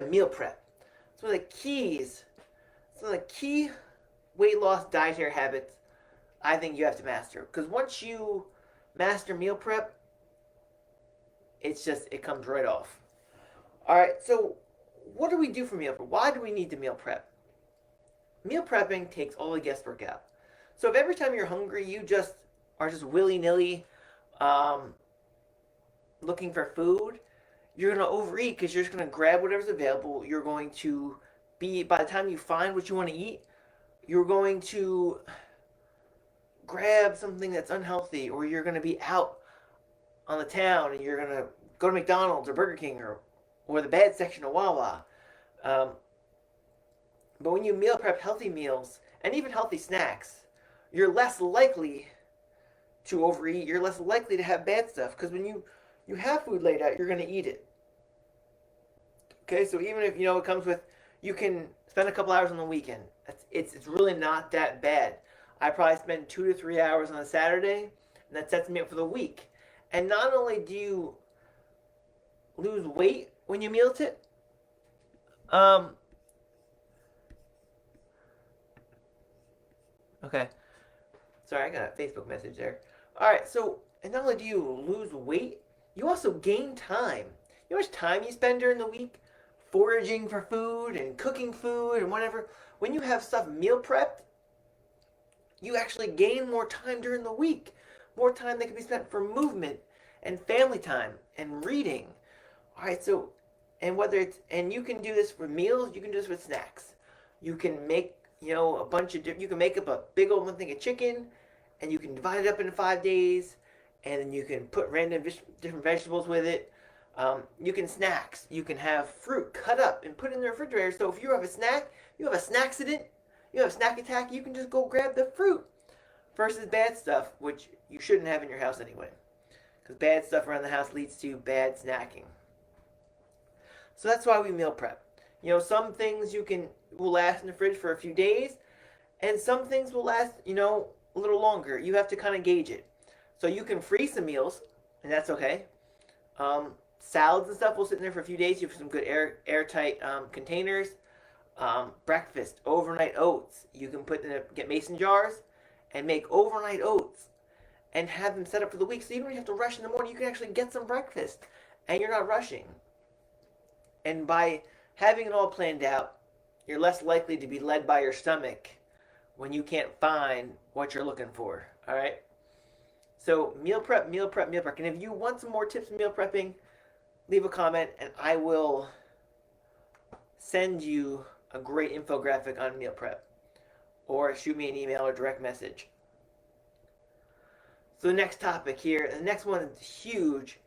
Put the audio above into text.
Meal prep. It's one of the keys. It's one of the key weight loss dietary habits I think you have to master. Because once you master meal prep, it comes right off. All right, so what do we do for meal prep? Why do we need to meal prep? Meal prepping takes all the guesswork out. So if every time you're hungry, you just are just willy nilly um, looking for food, you're gonna overeat because you're just gonna grab whatever's available. You're going to be by the time you find what you want to eat, you're going to grab something that's unhealthy, or you're gonna be out on the town and you're gonna go to McDonald's or Burger King or the bad section of Wawa. Um, but when you meal prep healthy meals and even healthy snacks, you're less likely to overeat. You're less likely to have bad stuff because when you have food laid out, you're gonna eat it. Okay, so even if it comes with, you can spend a couple hours on the weekend. It's really not that bad. I probably spend 2 to 3 hours on a Saturday, and that sets me up for the week. And not only do you lose weight when you meal tip, um, okay, sorry, I got a Facebook message there. All right, so and not only do you lose weight, you also gain time. You know how much time you spend during the week foraging for food and cooking food and whatever. When you have stuff meal prepped, you actually gain more time during the week. More time that can be spent for movement and family time and reading. All right, so and you can do this for meals, you can do this with snacks. You can make, a bunch of you can make up a big old one thing of chicken and you can divide it up into 5 days and then you can put random different vegetables with it. You can snacks. You can have fruit cut up and put in the refrigerator. So if you have a snack, you have a snack accident, you have a snack attack, you can just go grab the fruit versus bad stuff, which you shouldn't have in your house anyway. Because bad stuff around the house leads to bad snacking. So that's why we meal prep. Some things will last in the fridge for a few days, and some things will last, a little longer. You have to kind of gauge it. So you can freeze some meals, and that's okay. Salads and stuff will sit in there for a few days. You have some good airtight containers. Breakfast, overnight oats. You can get mason jars and make overnight oats and have them set up for the week. So you don't have to rush in the morning. You can actually get some breakfast and you're not rushing. And by having it all planned out, you're less likely to be led by your stomach when you can't find what you're looking for. All right? So meal prep, meal prep, meal prep. And if you want some more tips on meal prepping, leave a comment and I will send you a great infographic on meal prep. Or shoot me an email or direct message. So the next topic here, the next one is huge,